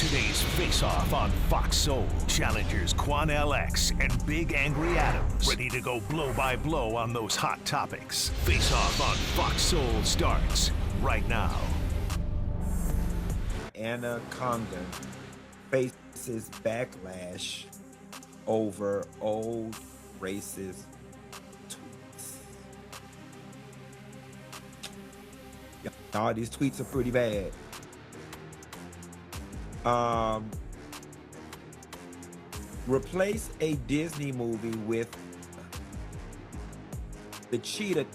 Today's face-off on Fox Soul. Challengers Quan LX and Big Angry Adams. Ready to go blow by blow on those hot topics. Face-off on Fox Soul starts right now. Anaconda faces backlash over old racist tweets. Y'all, these tweets are pretty bad. Replace a Disney movie with the cheetah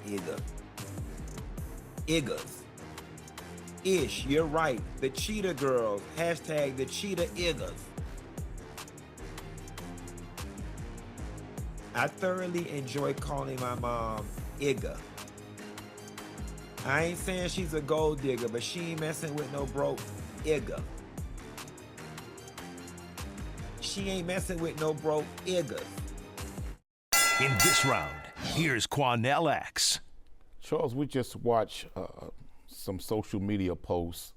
Iggas. Ish, you're right. The Cheetah Girls. Hashtag the Cheetah Iggas. I thoroughly enjoy calling my mom Igga. I ain't saying she's a gold digger, but she ain't messing with no broke Igga. She ain't messing with no broke Iggas. In this round, here's Quan LX. Charles, we just watched some social media posts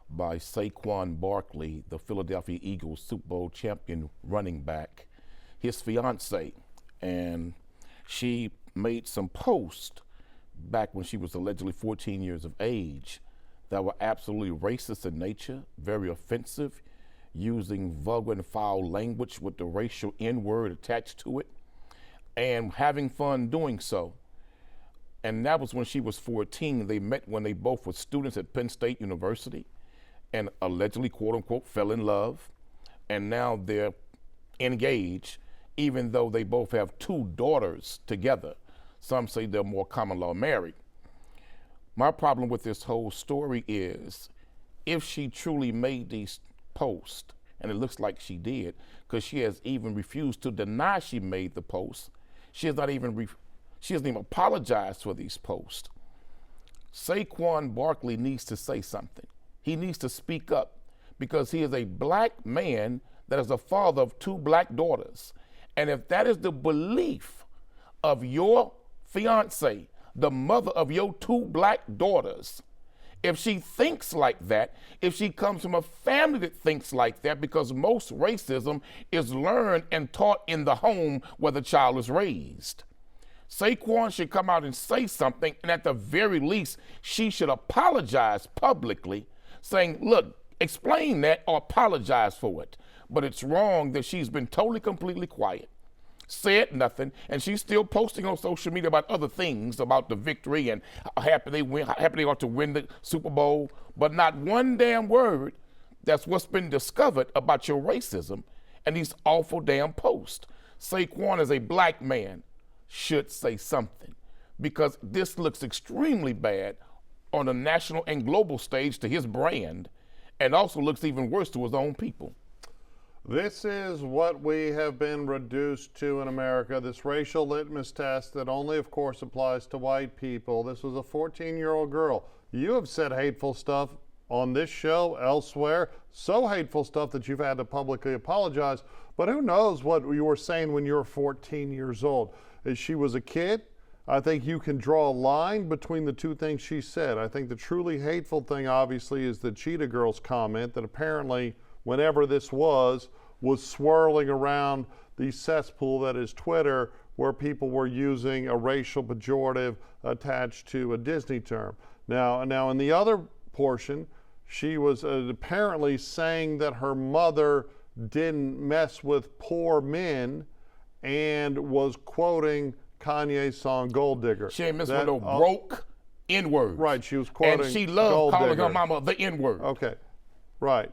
by Saquon Barkley, the Philadelphia Eagles Super Bowl champion running back, his fiance, and she made some posts back when she was allegedly 14 years of age that were absolutely racist in nature, very offensive, using vulgar and foul language with the racial N-word attached to it, and having fun doing so. And that was when she was 14. They met when they both were students at Penn State University and allegedly, quote unquote, fell in love. And now they're engaged, even though they both have 2 daughters together. Some say they're more common law married. My problem with this whole story is if she truly made these posts, and it looks like she did, because she has even refused to deny she made the post. She hasn't even apologized for these posts. Saquon Barkley needs to say something. He needs to speak up because he is a black man that is a father of 2 black daughters. And if that is the belief of your fiance, the mother of your 2 black daughters, if she thinks like that, if she comes from a family that thinks like that, because most racism is learned and taught in the home where the child is raised. Saquon should come out and say something, and at the very least, she should apologize publicly, saying, look, explain that or apologize for it. But it's wrong that she's been totally, completely quiet, said nothing, and she's still posting on social media about other things, about the victory and how happy they are to win the Super Bowl, but not one damn word. That's what's been discovered about your racism and these awful damn posts. Saquon is a black man, should say something, because this looks extremely bad on a national and global stage to his brand, and also looks even worse to his own people. This is what we have been reduced to in America, this racial litmus test that only, of course, applies to white people. This was a 14-year-old girl. You have said hateful stuff on this show, elsewhere, so hateful stuff that you've had to publicly apologize, but who knows what you were saying when you were 14 years old. As she was a kid, I think you can draw a line between the 2 things she said. I think the truly hateful thing, obviously, is the Cheetah Girls comment that apparently, whenever this was swirling around the cesspool that is Twitter, where people were using a racial pejorative attached to a Disney term. Now in the other portion, she was apparently saying that her mother didn't mess with poor men and was quoting Kanye's song Gold Digger. She ain't messing with no broke N-word. Right, she was quoting and she loved calling digger. her mama the N-word. Okay, right.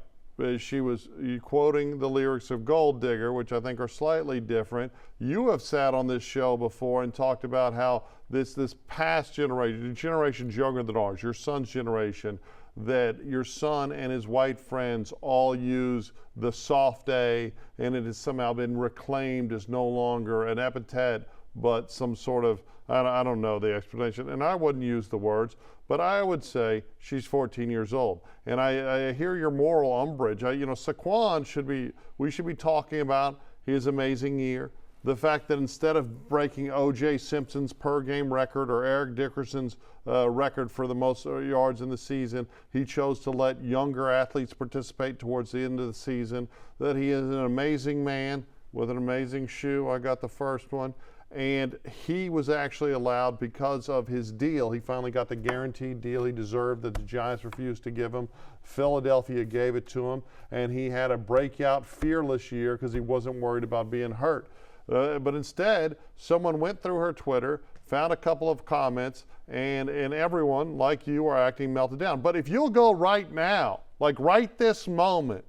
She was quoting the lyrics of Gold Digger, which I think are slightly different. You have sat on this show before and talked about how this past generation, the generations younger than ours, your son's generation, that your son and his white friends all use the soft A, and it has somehow been reclaimed as no longer an epithet, but some sort of, I don't know the explanation, and I wouldn't use the words, but I would say she's 14 years old. And I hear your moral umbrage. Saquon we should be talking about his amazing year, the fact that instead of breaking O.J. Simpson's per-game record or Eric Dickerson's record for the most yards in the season, he chose to let younger athletes participate towards the end of the season, that he is an amazing man with an amazing shoe. I got the first one. And he was actually allowed because of his deal. He finally got the guaranteed deal he deserved that the Giants refused to give him. Philadelphia gave it to him, and he had a breakout fearless year because he wasn't worried about being hurt. But instead, someone went through her Twitter, found a couple of comments, and everyone, like you, are acting melted down. But if you'll go right now, like right this moment,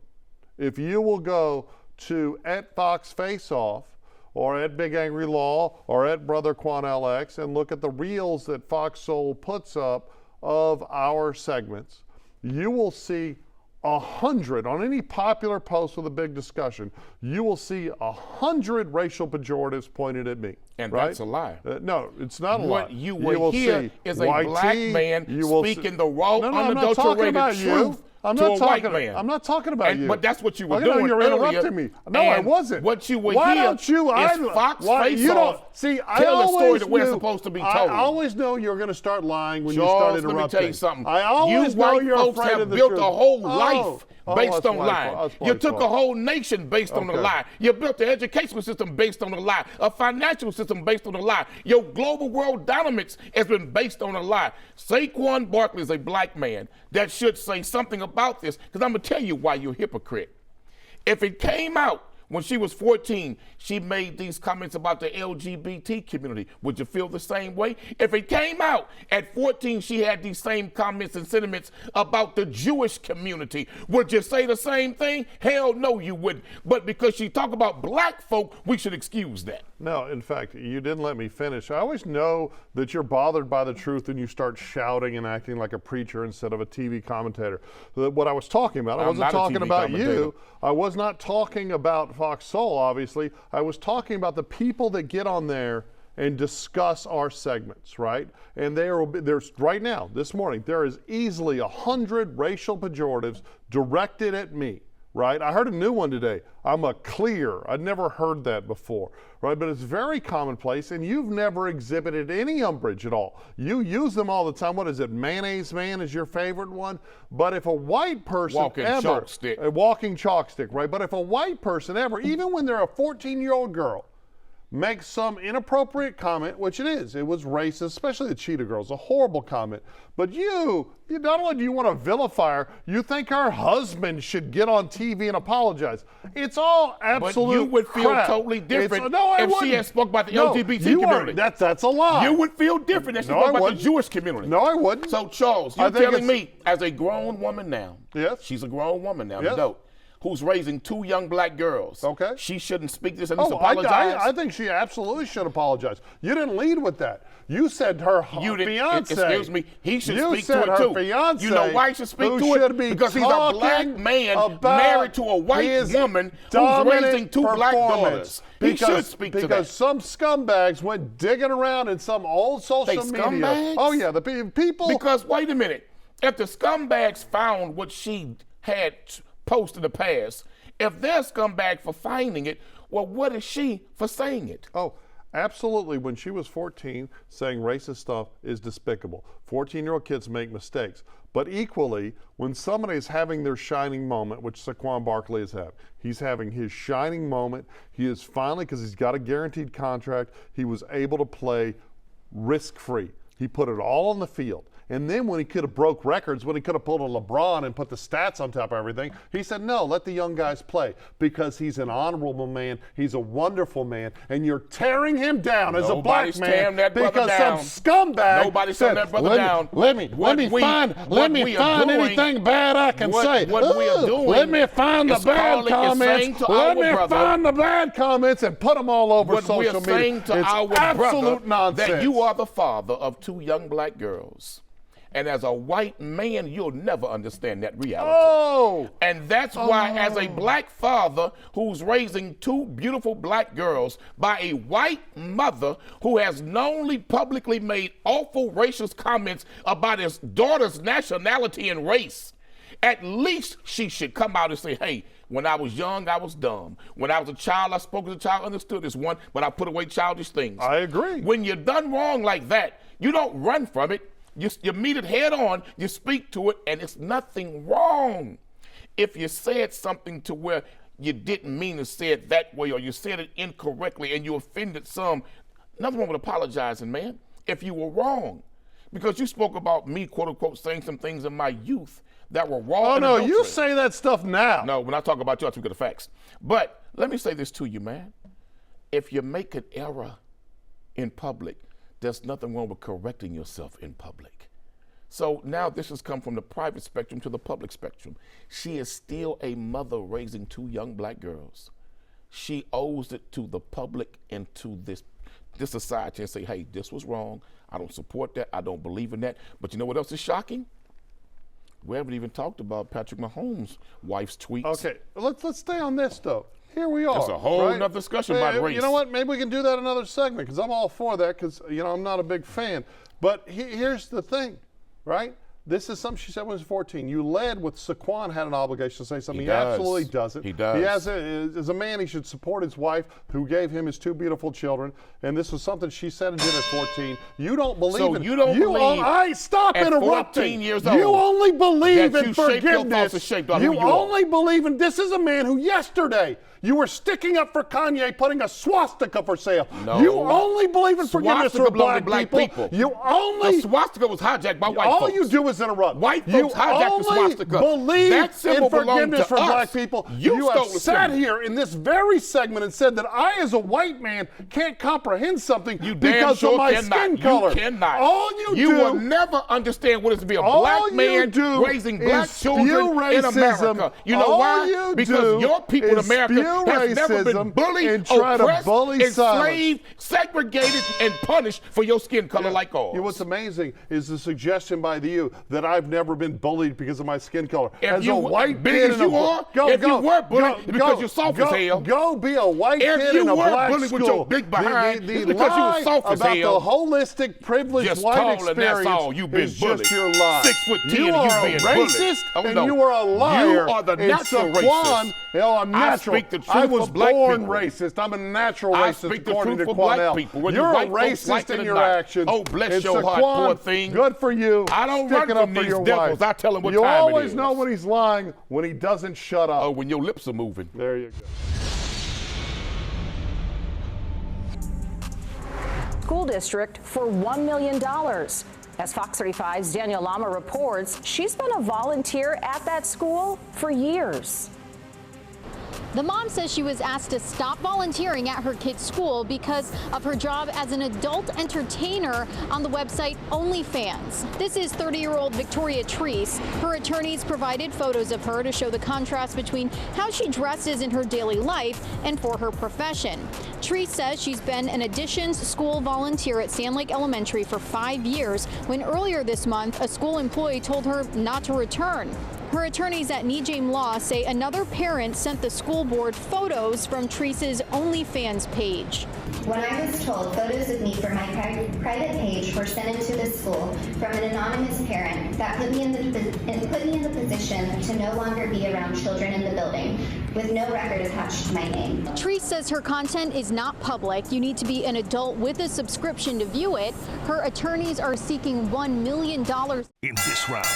if you will go to @FoxFaceOff, or at Big Angry Law, or at Brother Quan LX, and look at the reels that Fox Soul puts up of our segments, you will see 100, on any popular post with a big discussion, you will see 100 racial pejoratives pointed at me. And right? that's a lie. No, it's not a lie. What you will hear see is a YT, black man speaking the raw, unadulterated truth I'm to not a talking, white man. I'm not talking about you. But that's what you were Okay, doing no, you're earlier. interrupting me. No, I wasn't. What you will why hear don't you, is Fox Face-Off tell a story that we're supposed to be told. I always know you're going to start lying when Charles, you start interrupting. let me tell you something. I always you know white you're folks afraid have of the built truth. a whole life based on that's lying. You took a whole nation based on a lie. You built an educational system based on a lie, a financial system based on a lie. Your global world dynamics has been based on a lie. Saquon Barkley is a black man that should say something about this, because I'm going to tell you why you're a hypocrite. If it came out when she was 14, she made these comments about the LGBT community. Would you feel the same way? If it came out at 14, she had these same comments and sentiments about the Jewish community, would you say the same thing? Hell no, you wouldn't. But because she talked about black folk, we should excuse that. No, in fact, you didn't let me finish. I always know that you're bothered by the truth and you start shouting and acting like a preacher instead of a TV commentator. What I was talking about, I wasn't talking about you. I was not talking about Fox Soul, obviously. I was talking about the people that get on there and discuss our segments, right? And there's right now, this morning, there is easily 100 racial pejoratives directed at me. Right? I heard a new one today. I'm a clear. I'd never heard that before. Right? But it's very commonplace, and you've never exhibited any umbrage at all. You use them all the time. What is it? Mayonnaise Man is your favorite one. But if a white person chalk stick. A walking chalk stick, right? But if a white person ever, even when they're a 14-year-old girl, makes some inappropriate comment, which it is. It was racist, especially the Cheetah Girls, a horrible comment. But you not only do you want to vilify her, you think her husband should get on TV and apologize. It's all absolute But you would feel crap. totally different if she had spoke about the LGBT community. That's a lie. You would feel different if she spoke about the Jewish community. No, I wouldn't. So, Charles, you're telling me, as a grown woman now, yes, she's a grown woman now, yes, adult, who's raising 2 young black girls. Okay. She shouldn't speak this and apologize? I think she absolutely should apologize. You didn't lead with that. You said her fiance. Excuse me. He should speak to it too. Fiance, you know why he should speak to it? Because he's a black man married to a white woman who's raising 2 black daughters. He should speak to that. Because some scumbags went digging around in some old social media. Scumbags? Oh, yeah, the people. Because, wait a minute. If the scumbags found what she had post in the past, if they're scumbag for finding it, well, what is she for saying it? Oh, absolutely. When she was 14, saying racist stuff is despicable. 14-year-old kids make mistakes. But equally, when somebody is having their shining moment, which Saquon Barkley is having, he's having his shining moment. He is finally, because he's got a guaranteed contract, he was able to play risk-free. He put it all on the field. And then when he could have broke records, when he could have pulled a LeBron and put the stats on top of everything, he said, no, let the young guys play, because he's an honorable man. He's a wonderful man. And you're tearing him down as a black man because some scumbag Nobody's said, tearing that brother down. Let me find anything bad I can say. What we are doing let me find the bad comments. Let me find the bad comments and put them all over social media. What we are saying to our absolute nonsense. That you are the father of 2 young black girls. And as a white man, you'll never understand that reality. Oh! And that's why, as a black father who's raising 2 beautiful black girls by a white mother who has knowingly publicly made awful racist comments about his daughter's nationality and race, At least she should come out and say, hey, when I was young, I was dumb. When I was a child, I spoke as a child, understood this one, but I put away childish things. I agree. When you're done wrong like that, you don't run from it. You meet it head on, you speak to it, and it's nothing wrong. If you said something to where you didn't mean to say it that way, or you said it incorrectly and you offended some, nothing wrong with apologizing, man, if you were wrong. Because you spoke about me, quote unquote, saying some things in my youth that were wrong. Oh, no, you say that stuff now. No, when I talk about you, I speak of the facts. But let me say this to you, man. If you make an error in public, there's nothing wrong with correcting yourself in public. So now this has come from the private spectrum to the public spectrum. She is still a mother raising 2 young black girls. She owes it to the public and to this society and say, hey, this was wrong. I don't support that. I don't believe in that. But you know what else is shocking? We haven't even talked about Patrick Mahomes' wife's tweets. Okay, let's stay on this, though. Here we are. That's a whole nother discussion about race. You know what? Maybe we can do that another segment, because I'm all for that, because, I'm not a big fan. But here's the thing, right? This is something she said when she was 14. You led with Saquon had an obligation to say something. He absolutely doesn't. He does. He has as a man, he should support his wife, who gave him his 2 beautiful children. And this was something she said and did at 14. You don't believe in. You don't believe. Stop at interrupting. 14 years old, you only believe in forgiveness. You only believe in. This is a man who yesterday you were sticking up for Kanye, putting a swastika for sale. No. You only believe in forgiveness for black people. You only. The swastika was hijacked by white folks. All you do is interrupt. White folks hijacked the swastika. You only believe in forgiveness for black people. You have sat here in this very segment and said that I, as a white man, can't comprehend something because of my skin color. You cannot. All you will never understand what it is to be a black man raising black children in America. You know why? Because your people in America has never been bullied, oppressed, enslaved, segregated, and punished for your skin color like ours. You know what's amazing is the suggestion by you that I've never been bullied because of my skin color. As a white kid, you were bullied because you're soft as hell. Go be a white kid in a black school. If you were bullied with your big behind, it's because you were soft as hell. About the holistic, privileged just white experience that's all. You've been is bullied. Just your lie. 6'10" you and are you a being racist, bullied. and you are a liar. You are the natural racist. I'm natural. I speak the truth I was for black born people. Racist. I'm a natural I racist speak the according truth to for black Cornell. people. You're a white folks racist like in it your or not. actions. Oh, bless and your Saquon, heart, poor thing. Good for you. I don't run Sticking up from for these your devils. wife. I tell him what you time it always is. know when he's lying when he doesn't shut up. Oh, when your lips are moving. There you go. School district for $1 million. As Fox 35's Danielle Lama reports, she's been a volunteer at that school for years. The mom says she was asked to stop volunteering at her kid's school because of her job as an adult entertainer on the website OnlyFans. This is 30-year-old Victoria Treese. Her attorneys provided photos of her to show the contrast between how she dresses in her daily life and for her profession. Treese says she's been an additions school volunteer at Sand Lake Elementary for 5 years when earlier this month a school employee told her not to return. Her attorneys at Nijame Law say another parent sent the school board photos from Treese's OnlyFans page. When I was told photos of me for my private page were sent into the school from an anonymous parent, that put me in the position to no longer be around children in the building, with no record attached to my name. Treese says her content is not public. You need to be an adult with a subscription to view it. Her attorneys are seeking $1 million. In this round,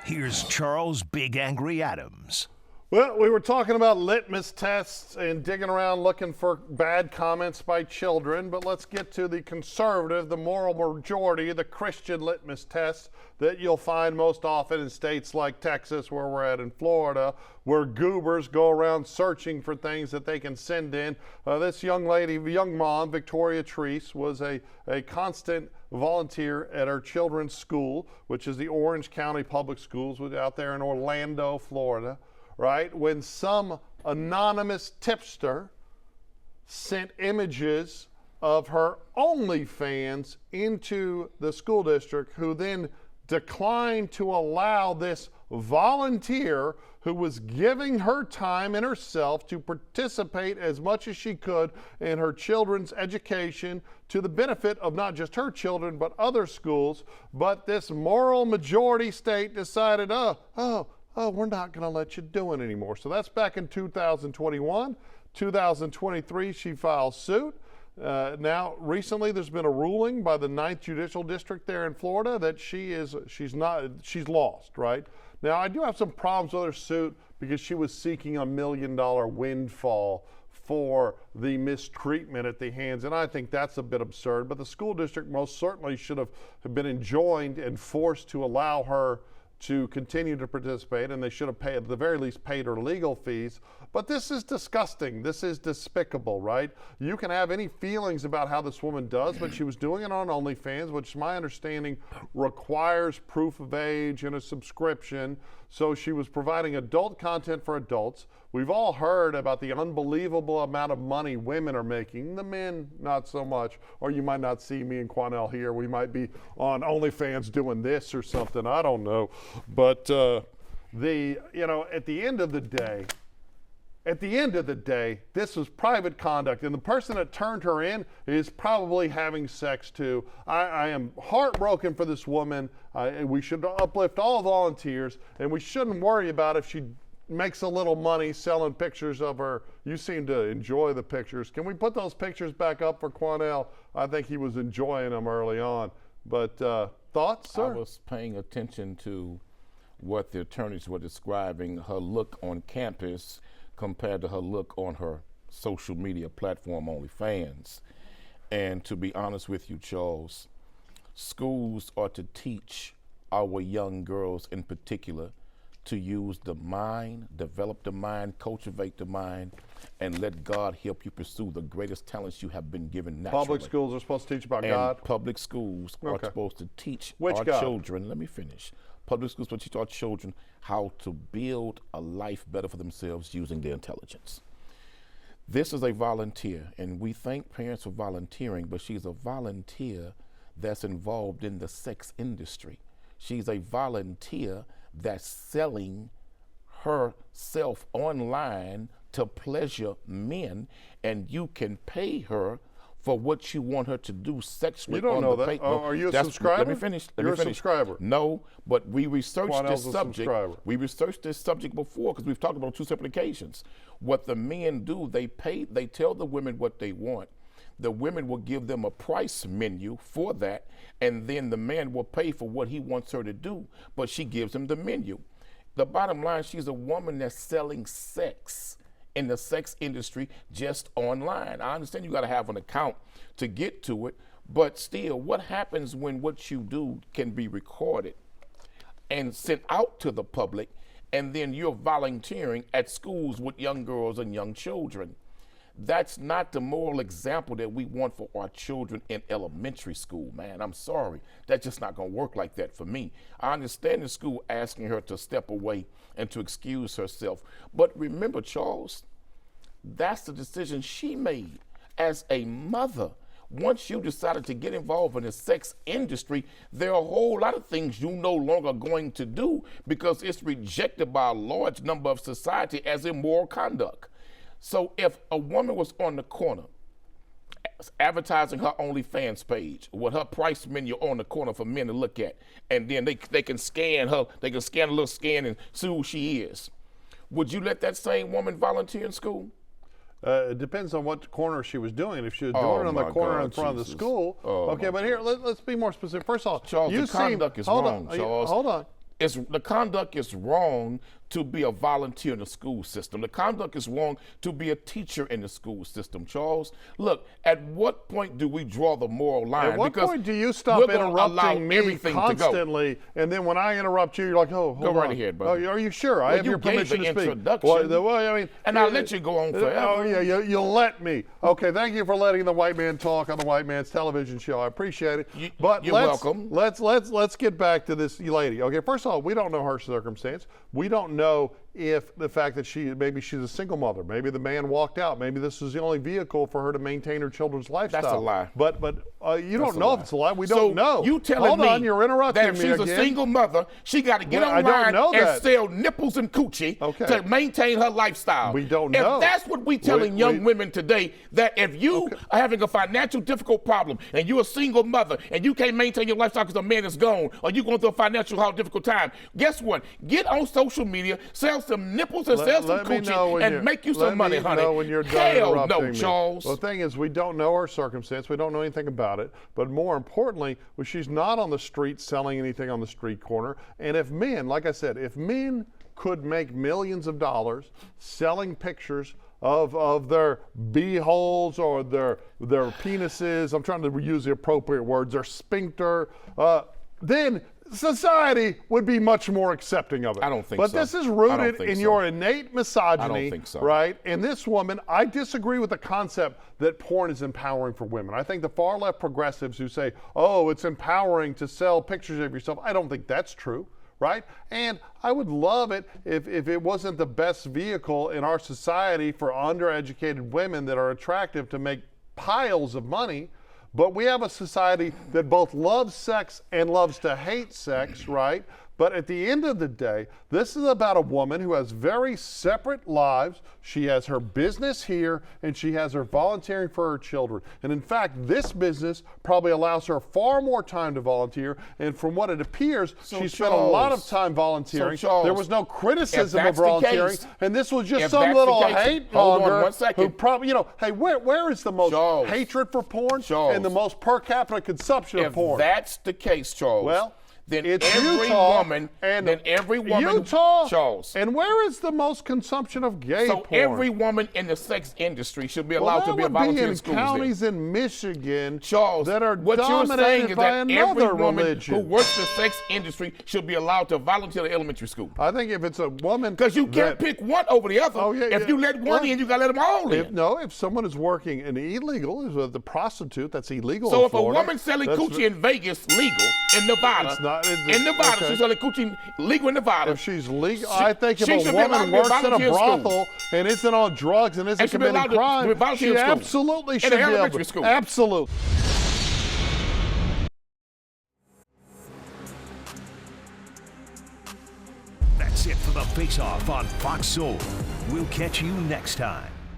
here's Charles Big Angry Adams. Well, we were talking about litmus tests and digging around looking for bad comments by children, but let's get to the conservative, the moral majority, the Christian litmus test that you'll find most often in states like Texas, where we're at, in Florida, where goobers go around searching for things that they can send in. This young lady, young mom, Victoria Treese, was a constant volunteer at her children's school, which is the Orange County Public Schools out there in Orlando, Florida. Right? When some anonymous tipster sent images of her OnlyFans into the school district, who then declined to allow this volunteer who was giving her time and herself to participate as much as she could in her children's education to the benefit of not just her children but other schools. But this moral majority state decided, oh, we're not going to let you do it anymore. So that's back in 2021. 2023, she files suit. Now, recently, there's been a ruling by the 9th Judicial District there in Florida that she's lost, right? Now, I do have some problems with her suit because she was seeking $1 million windfall for the mistreatment at the hands, and I think that's a bit absurd, but the school district most certainly should have been enjoined and forced to allow her to continue to participate, and they should have paid, at the very least, paid her legal fees. But this is disgusting. This is despicable, right? You can have any feelings about how this woman does, but she was doing it on OnlyFans, which my understanding requires proof of age and a subscription. So she was providing adult content for adults. We've all heard about the unbelievable amount of money women are making. The men, not so much. Or you might not see me and Quanell here. We might be on OnlyFans doing this or something. I don't know. But at the end of the day, this was private conduct, and the person that turned her in is probably having sex too. I am heartbroken for this woman. We should uplift all volunteers, and we shouldn't worry about if she makes a little money selling pictures of her. You seem to enjoy the pictures. Can we put those pictures back up for Quanell? I think he was enjoying them early on. But thoughts, sir? I was paying attention to what the attorneys were describing, her look on campus compared to her look on her social media platform, OnlyFans. And to be honest with you, Charles, schools are to teach our young girls in particular to use the mind, develop the mind, cultivate the mind, and let God help you pursue the greatest talents you have been given naturally. Public schools are supposed to teach about and God? Public schools are supposed to teach Which our God? children, let me finish. Public schools will teach our children how to build a life better for themselves using their intelligence. This is a volunteer, and we thank parents for volunteering, but she's a volunteer that's involved in the sex industry. She's a volunteer that's selling herself online to pleasure men, and you can pay her for what you want her to do sexually. You don't know that. Are you a subscriber? Let me finish. You're a subscriber. No, but we researched Quanell's this a subject. subscriber. We researched this subject before because we've talked about it on 2 separate occasions. What the men do, they tell the women what they want. The women will give them a price menu for that, and then the man will pay for what he wants her to do, but she gives him the menu. The bottom line, she's a woman that's selling sex in the sex industry just online. I understand you got to have an account to get to it, but still, what happens when what you do can be recorded and sent out to the public, and then you're volunteering at schools with young girls and young children? That's not the moral example that we want for our children in elementary school, man. I'm sorry. That's just not going to work like that for me. I understand the school asking her to step away and to excuse herself. But remember, Charles, that's the decision she made as a mother. Once you decided to get involved in the sex industry, there are a whole lot of things you no longer going to do because it's rejected by a large number of society as immoral conduct. So if a woman was on the corner advertising her OnlyFans page with her price menu on the corner for men to look at, and then they can scan her, they can scan a little scan and see who she is, would you let that same woman volunteer in school? It depends on what corner she was doing. If she was doing it on the corner in front of the school. Okay, but here, let's be more specific. First of all, Charles, the conduct is wrong, Charles. Hold on. The conduct is wrong to be a volunteer in the school system. The conduct is wrong to be a teacher in the school system, Charles. Look, at what point do we draw the moral line? At what point do you stop interrupting me constantly, and then when I interrupt you, you're like, oh, go right ahead, brother. Oh, are you sure? I have your permission to speak. Introduction. Well, I mean, and I'll let you go on forever. Oh, yeah, you'll let me. Okay, thank you for letting the white man talk on the white man's television show. I appreciate it. You're welcome. Let's get back to this lady. Okay, first of all, we don't know her circumstance. We don't know if the fact that maybe she's a single mother, maybe the man walked out, maybe this is the only vehicle for her to maintain her children's lifestyle. That's a lie. But You That's don't a know lie. if it's a lie. We So don't know. You telling Hold me on, you're interrupting that if me she's again. a single mother, she got to get Well, I don't online know and that. sell nipples and coochie Okay. to maintain her lifestyle. We don't if know. If that's what we telling young women today, that if you are having a financial difficult problem and you're a single mother and you can't maintain your lifestyle because a man is gone or you're going through a financial difficult time, guess what? Get on social media, sell some nipples and sell some coochie and make you some money, honey. Let me know when you're done Hell interrupting no, me. Charles. Well, the thing is, we don't know her circumstance. We don't know anything about it. But more importantly, she's not on the street selling anything on the street corner. And if men, like I said, if men could make millions of dollars selling pictures of their beeholes or their penises, I'm trying to use the appropriate words, their sphincter, then society would be much more accepting of it. I don't think but so. This is I don't rooted think in so. your innate misogyny, I don't think so. right? And this woman, I disagree with the concept that porn is empowering for women. I think the far left progressives who say, oh, it's empowering to sell pictures of yourself, I don't think that's true. Right? And I would love it if it wasn't the best vehicle in our society for undereducated women that are attractive to make piles of money. But we have a society that both loves sex and loves to hate sex, right? But at the end of the day, this is about a woman who has very separate lives. She has her business here and she has her volunteering for her children. And in fact, this business probably allows her far more time to volunteer. And from what it appears, she spent a lot of time volunteering. There was no criticism of volunteering. And this was just some little hate monger who probably, hey, where is the most hatred for porn and the most per capita consumption of porn? If that's the case, Charles. Well, then it's every Utah, woman, Utah, Charles. And where is the most consumption of gay porn? So every woman in the sex industry should be allowed to be a volunteer in schools. Counties in Michigan, Charles, that are what you're saying is that every woman religion who works the sex industry should be allowed to volunteer to elementary school. I think if it's a woman, because you can't pick one over the other. If you let one in, you gotta let them all in. If someone is working an illegal, is the prostitute, that's illegal. So in if Florida, a woman's selling coochie in Vegas legal, in Nevada, she's selling coochie legal in Nevada. If she's legal, I think if a should woman works in a brothel school. And isn't on drugs and isn't committing crime, she absolutely should be able to. Absolutely. That's it for the Face Off on Fox Soul. We'll catch you next time.